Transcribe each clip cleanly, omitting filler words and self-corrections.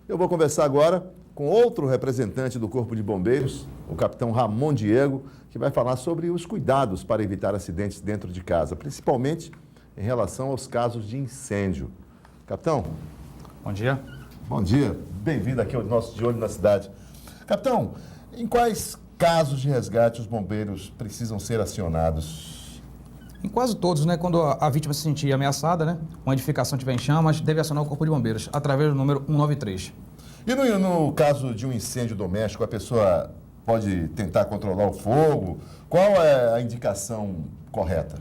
Eu vou conversar agora com outro representante do Corpo de Bombeiros, o capitão Ramon Diego, que vai falar sobre os cuidados para evitar acidentes dentro de casa, principalmente em relação aos casos de incêndio. Capitão. Bom dia. Bom dia. Bem-vindo aqui ao nosso De Olho na Cidade. Capitão, em quais casos de resgate os bombeiros precisam ser acionados? Em quase todos, né? Quando a vítima se sentir ameaçada, né? Uma edificação estiver em chamas, deve acionar o Corpo de Bombeiros, através do número 193. E no caso de um incêndio doméstico, a pessoa pode tentar controlar o fogo? Qual é a indicação correta?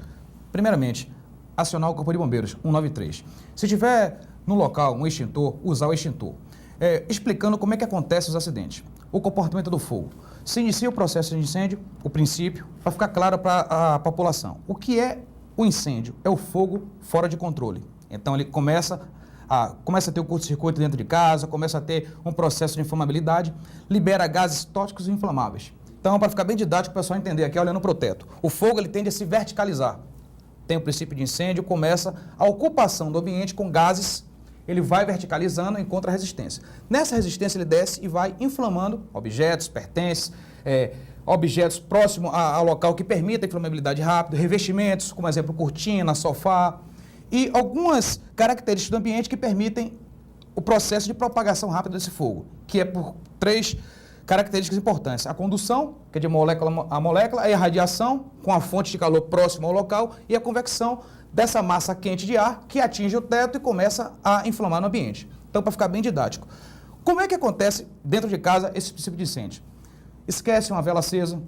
Primeiramente, acionar o Corpo de Bombeiros, 193. Se tiver no local um extintor, usar o extintor. Explicando como é que acontece os acidentes. O comportamento do fogo. Se inicia o processo de incêndio, o princípio, para ficar claro para a população. O que é o incêndio? É o fogo fora de controle. Então ele começa a ter um curto-circuito dentro de casa, começa a ter um processo de inflamabilidade, libera gases tóxicos e inflamáveis. Então, para ficar bem didático, o pessoal entender aqui, olhando para o teto. O fogo ele tende a se verticalizar. Tem o princípio de incêndio, começa a ocupação do ambiente com gases, ele vai verticalizando, encontra resistência. Nessa resistência ele desce e vai inflamando objetos, pertences, objetos próximos ao local que permita a inflamabilidade rápida, revestimentos, como exemplo cortina, sofá, e algumas características do ambiente que permitem o processo de propagação rápida desse fogo, que é por 3 características importantes. A condução, que é de molécula a molécula, a irradiação, com a fonte de calor próxima ao local, e a convecção dessa massa quente de ar que atinge o teto e começa a inflamar no ambiente. Então, para ficar bem didático, como é que acontece dentro de casa esse princípio de incêndio? Esquece uma vela acesa,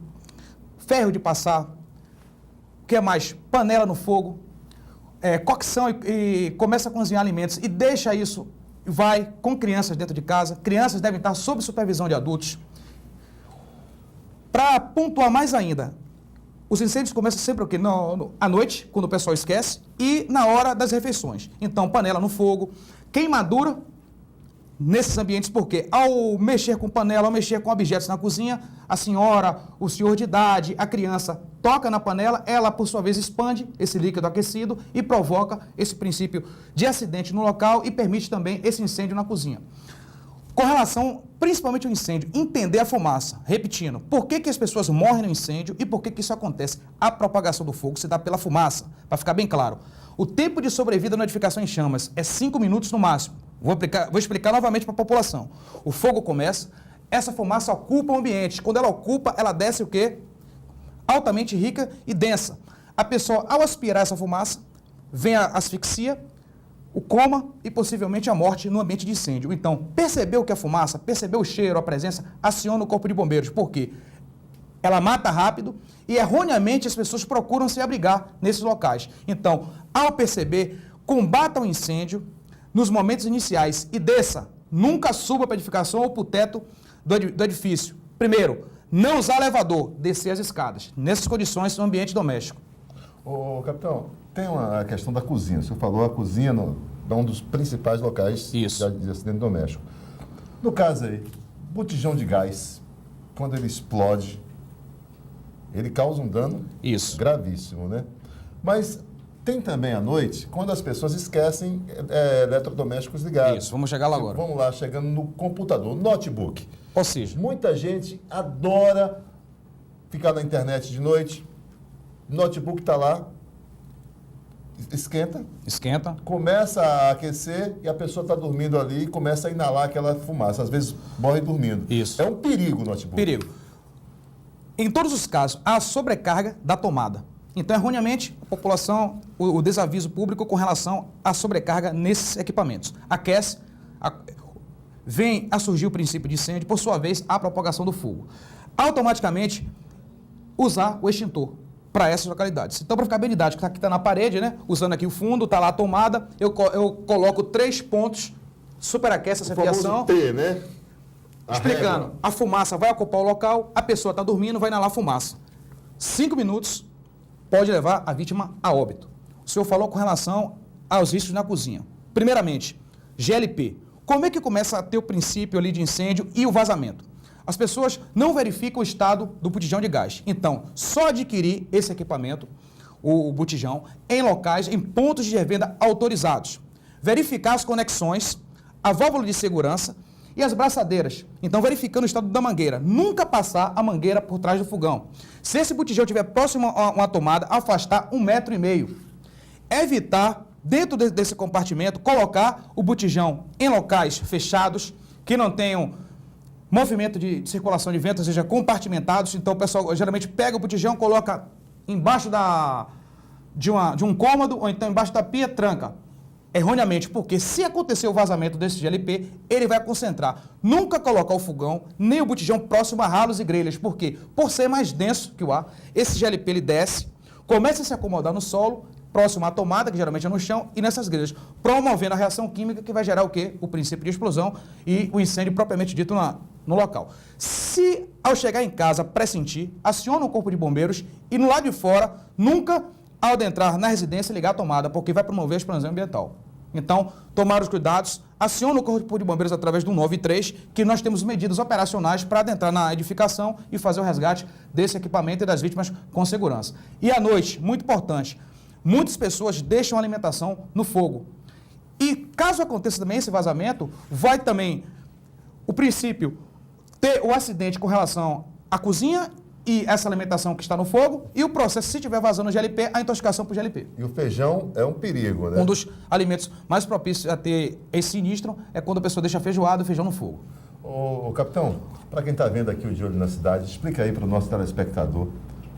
ferro de passar, o que é mais? Panela no fogo, cocção e começa a cozinhar alimentos e deixa isso, vai com crianças dentro de casa. Crianças devem estar sob supervisão de adultos. Para pontuar mais ainda, os incêndios começam sempre o quê? À noite, quando o pessoal esquece, e na hora das refeições. Então, panela no fogo, queimadura nesses ambientes, porque ao mexer com panela, ao mexer com objetos na cozinha, a senhora, o senhor de idade, a criança toca na panela, ela por sua vez expande esse líquido aquecido e provoca esse princípio de acidente no local e permite também esse incêndio na cozinha. Com relação, principalmente ao incêndio, entender a fumaça. Repetindo, por que as pessoas morrem no incêndio e por que isso acontece? A propagação do fogo se dá pela fumaça, para ficar bem claro. O tempo de sobrevida na edificação em chamas é 5 minutos no máximo. Vou explicar novamente para a população. O fogo começa, essa fumaça ocupa o ambiente. Quando ela ocupa, ela desce o quê? Altamente rica e densa. A pessoa, ao aspirar essa fumaça, vem a asfixia, o coma e possivelmente a morte no ambiente de incêndio. Então, percebeu que a fumaça, percebeu o cheiro, a presença, aciona o Corpo de Bombeiros. Por quê? Ela mata rápido e erroneamente as pessoas procuram se abrigar nesses locais. Então, ao perceber, combata o incêndio nos momentos iniciais e desça. Nunca suba para a edificação ou para o teto do edifício. Primeiro, não usar elevador, descer as escadas. Nessas condições, no ambiente doméstico. Ô, capitão, tem a questão da cozinha. O senhor falou a cozinha é um dos principais locais de acidente doméstico. No caso aí, botijão de gás, quando ele explode, ele causa um dano gravíssimo, né? Mas tem também à noite, quando as pessoas esquecem eletrodomésticos ligados. Isso, vamos chegar lá agora. Vamos lá, chegando no computador, notebook. Ou seja, muita gente adora ficar na internet de noite, notebook está lá, esquenta, começa a aquecer e a pessoa está dormindo ali e começa a inalar aquela fumaça. Às vezes morre dormindo. Isso. É um perigo o notebook. Perigo. Em todos os casos, há sobrecarga da tomada. Então, erroneamente, a população, o desaviso público com relação à sobrecarga nesses equipamentos. Aquece, vem a surgir o princípio de incêndio, por sua vez, a propagação do fogo. Automaticamente, usar o extintor para essas localidades. Então, para ficar bem didático, aqui está na parede, né? Usando aqui o fundo, está lá a tomada, eu coloco 3 pontos, superaquece essa fiação. T, né? Explicando, a fumaça vai ocupar o local, a pessoa está dormindo, vai inalar a fumaça. 5 minutos pode levar a vítima a óbito. O senhor falou com relação aos riscos na cozinha. Primeiramente, GLP. Como é que começa a ter o princípio ali de incêndio e o vazamento? As pessoas não verificam o estado do botijão de gás. Então, só adquirir esse equipamento, o botijão, em locais, em pontos de revenda autorizados. Verificar as conexões, a válvula de segurança E as braçadeiras. Então, verificando o estado da mangueira. Nunca passar a mangueira por trás do fogão. Se esse botijão estiver próximo a uma tomada, afastar 1,5 metro. Evitar, dentro desse compartimento, colocar o botijão em locais fechados, que não tenham movimento de circulação de vento, ou seja, compartimentados. Então, o pessoal geralmente pega o botijão, coloca embaixo de um cômodo, ou então embaixo da pia, tranca. Erroneamente, porque se acontecer o vazamento desse GLP, ele vai concentrar. Nunca colocar o fogão, nem o botijão próximo a ralos e grelhas. Por quê? Por ser mais denso que o ar, esse GLP ele desce, começa a se acomodar no solo, próximo à tomada, que geralmente é no chão, e nessas grelhas, promovendo a reação química que vai gerar o quê? O princípio de explosão e o incêndio propriamente dito no local. Se, ao chegar em casa, pressentir, aciona o corpo de bombeiros e no lado de fora, nunca, ao adentrar na residência, ligar a tomada, porque vai promover a explosão ambiental. Então, tomar os cuidados, aciona o corpo de bombeiros através do 93, que nós temos medidas operacionais para adentrar na edificação e fazer o resgate desse equipamento e das vítimas com segurança. E à noite, muito importante, muitas pessoas deixam a alimentação no fogo. E caso aconteça também esse vazamento, vai também o princípio ter o acidente com relação à cozinha e essa alimentação que está no fogo, e o processo, se estiver vazando o GLP, a intoxicação por GLP. E o feijão é um perigo, né? Um dos alimentos mais propícios a ter esse sinistro é quando a pessoa deixa feijoada e feijão no fogo. Ô, capitão, para quem está vendo aqui o De Olho na Cidade, explica aí para o nosso telespectador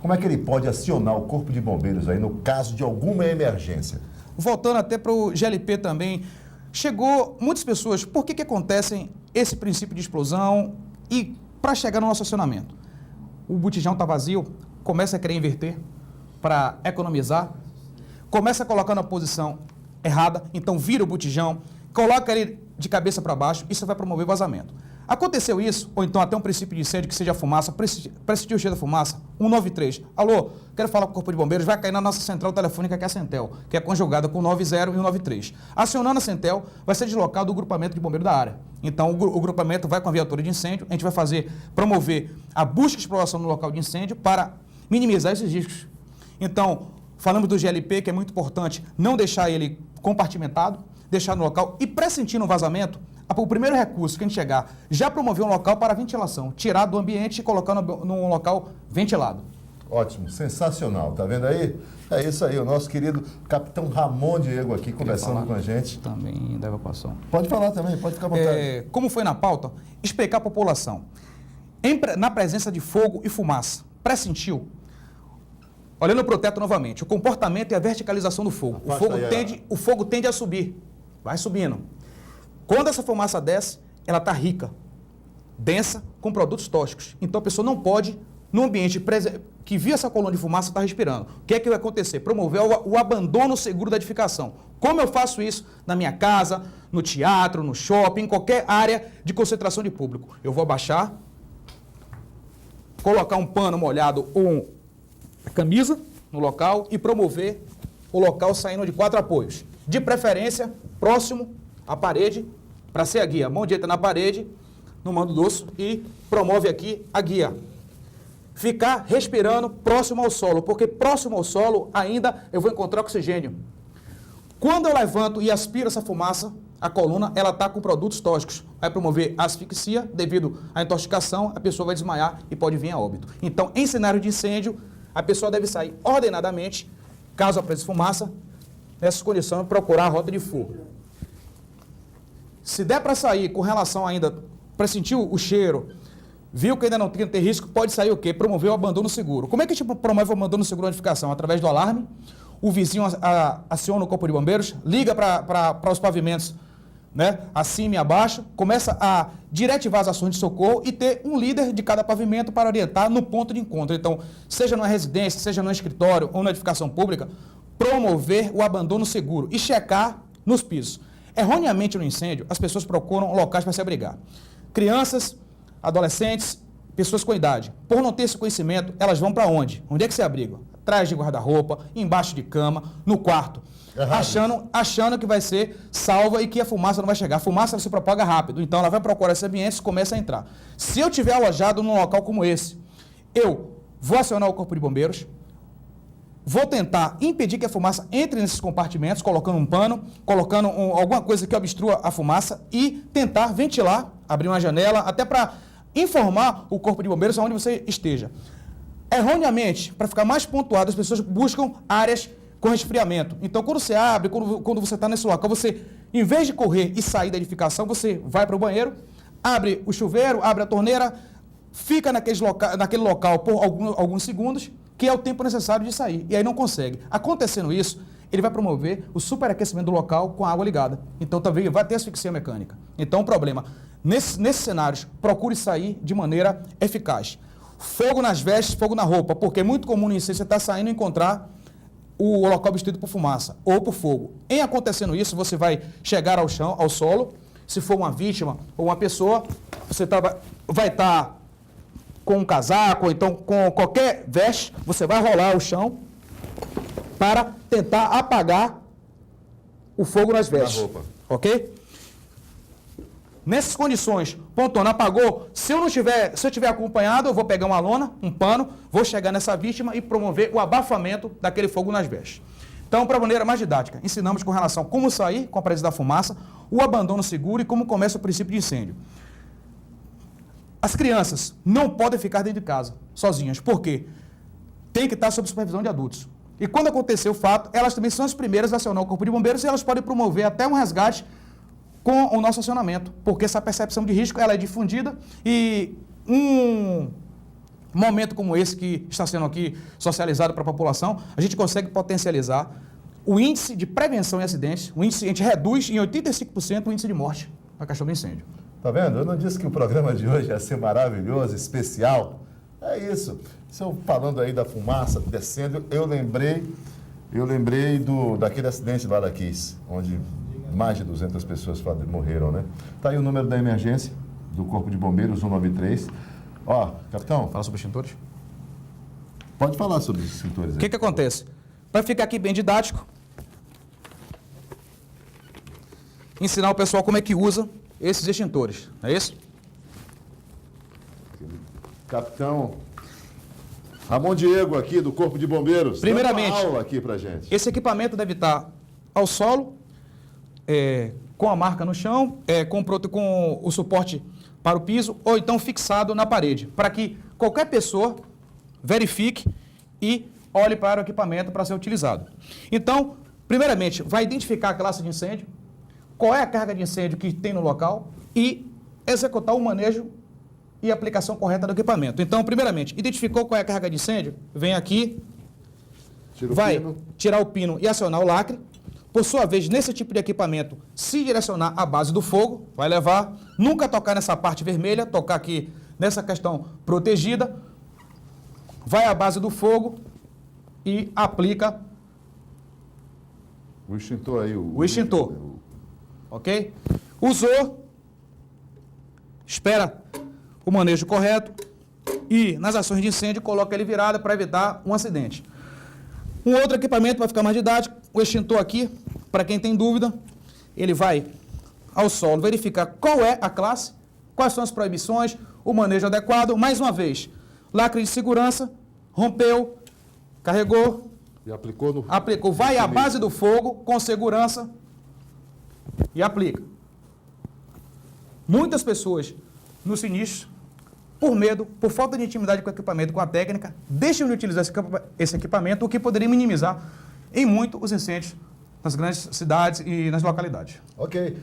como é que ele pode acionar o Corpo de Bombeiros aí no caso de alguma emergência. Voltando até para o GLP também, chegou muitas pessoas, por que acontecem esse princípio de explosão e para chegar no nosso acionamento? O botijão está vazio, começa a querer inverter para economizar, começa a colocar na posição errada, então vira o botijão, coloca ele de cabeça para baixo, isso vai promover vazamento. Aconteceu isso, ou então até um princípio de incêndio que seja fumaça, pressentiu o cheiro da fumaça, 193. Alô, quero falar com o Corpo de Bombeiros, vai cair na nossa central telefônica que é a Centel, que é conjugada com 90 e 193. Acionando a Centel, vai ser deslocado o grupamento de bombeiro da área. Então, o grupamento vai com a viatura de incêndio, a gente vai promover a busca e exploração no local de incêndio para minimizar esses riscos. Então, falamos do GLP, que é muito importante, não deixar ele compartimentado, deixar no local e pressentindo um vazamento, o primeiro recurso que a gente chegar, já promover um local para ventilação, tirar do ambiente e colocar num local ventilado. Ótimo, sensacional, tá vendo aí? É isso aí, o nosso querido capitão Ramon Diego aqui conversando com a gente. Também da evacuação. Pode falar também, pode ficar à vontade. Como foi na pauta, explicar à população, na presença de fogo e fumaça, pressentiu, olhando para o teto novamente, o comportamento e a verticalização do fogo. O fogo tende a subir, vai subindo. Quando essa fumaça desce, ela está rica, densa, com produtos tóxicos. Então a pessoa não pode, no ambiente que viu essa coluna de fumaça, estar respirando. O que é que vai acontecer? Promover o abandono seguro da edificação. Como eu faço isso na minha casa, no teatro, no shopping, em qualquer área de concentração de público? Eu vou abaixar, colocar um pano molhado ou camisa no local e promover o local saindo de 4 apoios. De preferência, próximo à parede, para ser a guia. Mão direita na parede, no mando do osso, e promove aqui a guia. Ficar respirando próximo ao solo, porque próximo ao solo ainda eu vou encontrar oxigênio. Quando eu levanto e aspiro essa fumaça, a coluna, ela está com produtos tóxicos. Vai promover asfixia, devido à intoxicação, a pessoa vai desmaiar e pode vir a óbito. Então, em cenário de incêndio, a pessoa deve sair ordenadamente, caso apresente fumaça, nessas condições, procurar a rota de fuga. Se der para sair com relação ainda, pressentiu o cheiro, viu que ainda não tem risco, pode sair o quê? Promover o abandono seguro. Como é que a gente promove o abandono seguro na edificação? Através do alarme, o vizinho aciona o Corpo de Bombeiros, liga para os pavimentos, né, acima e abaixo, começa a diretivar as ações de socorro e ter um líder de cada pavimento para orientar no ponto de encontro. Então, seja numa residência, seja no escritório ou na edificação pública, promover o abandono seguro e checar nos pisos. Erroneamente no incêndio, as pessoas procuram locais para se abrigar. Crianças, adolescentes, pessoas com idade. Por não ter esse conhecimento, elas vão para onde? Onde é que se abrigam? Atrás de guarda-roupa, embaixo de cama, no quarto. Achando que vai ser salva e que a fumaça não vai chegar. A fumaça se propaga rápido, então ela vai procurar esse ambiente e começa a entrar. Se eu estiver alojado num local como esse, eu vou acionar o Corpo de Bombeiros, vou tentar impedir que a fumaça entre nesses compartimentos, colocando um pano, colocando alguma coisa que obstrua a fumaça e tentar ventilar abrir uma janela, até para informar o Corpo de Bombeiros aonde você esteja. Erroneamente, para ficar mais pontuado, as pessoas buscam áreas com resfriamento. Então, quando você abre, quando você está nesse local, você, em vez de correr e sair da edificação, você vai para o banheiro, abre o chuveiro, abre a torneira, fica naquele local por alguns segundos, que é o tempo necessário de sair. E aí não consegue. Acontecendo isso, ele vai promover o superaquecimento do local com a água ligada. Então também vai ter asfixia mecânica. Então o problema, nesses cenários, procure sair de maneira eficaz. Fogo nas vestes, fogo na roupa, porque é muito comum no incêndio você estar saindo e encontrar o local obstruído por fumaça ou por fogo. Em acontecendo isso, você vai chegar ao chão, ao solo. Se for uma vítima ou uma pessoa, você vai estar com um casaco, ou então com qualquer veste, você vai rolar o chão para tentar apagar o fogo nas vestes. roupa. Ok? Nessas condições, pontuando, apagou, se eu tiver acompanhado, eu vou pegar uma lona, um pano, vou chegar nessa vítima e promover o abafamento daquele fogo nas vestes. Então, para maneira mais didática, ensinamos com relação a como sair com a presença da fumaça, o abandono seguro e como começa o princípio de incêndio. As crianças não podem ficar dentro de casa, sozinhas. Por quê? Tem que estar sob supervisão de adultos. E quando acontecer o fato, elas também são as primeiras a acionar o Corpo de Bombeiros e elas podem promover até um resgate com o nosso acionamento, porque essa percepção de risco ela é difundida e um momento como esse que está sendo aqui socializado para a população, a gente consegue potencializar o índice de prevenção em acidentes, a gente reduz em 85% o índice de morte na questão do incêndio. Tá vendo? Eu não disse que o programa de hoje ia ser maravilhoso, especial. É isso. Estou falando aí da fumaça descendo, eu lembrei daquele acidente lá da Kiss, onde mais de 200 pessoas morreram, né? Tá aí o número da emergência do Corpo de Bombeiros, 193. Ó, capitão. Fala sobre extintores? Pode falar sobre os extintores aí. O que acontece? Para ficar aqui bem didático, ensinar o pessoal como é que usa esses extintores, não é isso? Capitão Ramon Diego aqui do Corpo de Bombeiros. Primeiramente, dá uma aula aqui pra gente. Esse equipamento deve estar ao solo, com a marca no chão, com o suporte para o piso, ou então fixado na parede, para que qualquer pessoa verifique e olhe para o equipamento para ser utilizado. Então, primeiramente, vai identificar a classe de incêndio, qual é a carga de incêndio que tem no local e executar o manejo e aplicação correta do equipamento. Então, primeiramente, identificou qual é a carga de incêndio, vem aqui, vai tirar o pino e acionar o lacre. Por sua vez, nesse tipo de equipamento, se direcionar à base do fogo, vai levar, nunca tocar nessa parte vermelha, tocar aqui nessa questão protegida, vai à base do fogo e aplica o extintor aí. O extintor. Ok? Usou, espera o manejo correto e nas ações de incêndio coloca ele virado para evitar um acidente. Um outro equipamento vai ficar mais didático, o extintor aqui, para quem tem dúvida, ele vai ao solo verificar qual é a classe, quais são as proibições, o manejo adequado, mais uma vez, lacre de segurança, rompeu, carregou, e aplicou, vai à base do fogo com segurança e aplica. Muitas pessoas no sinistro, por medo, por falta de intimidade com o equipamento, com a técnica, deixam de utilizar esse equipamento, o que poderia minimizar em muito os incêndios nas grandes cidades e nas localidades. Ok.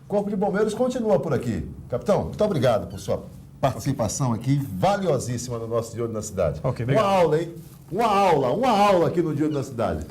Corpo de Bombeiros continua por aqui. Capitão, muito obrigado por sua participação aqui, valiosíssima no nosso De Olho na Cidade. Ok, obrigado. Uma aula, hein? Uma aula aqui no De Olho na Cidade.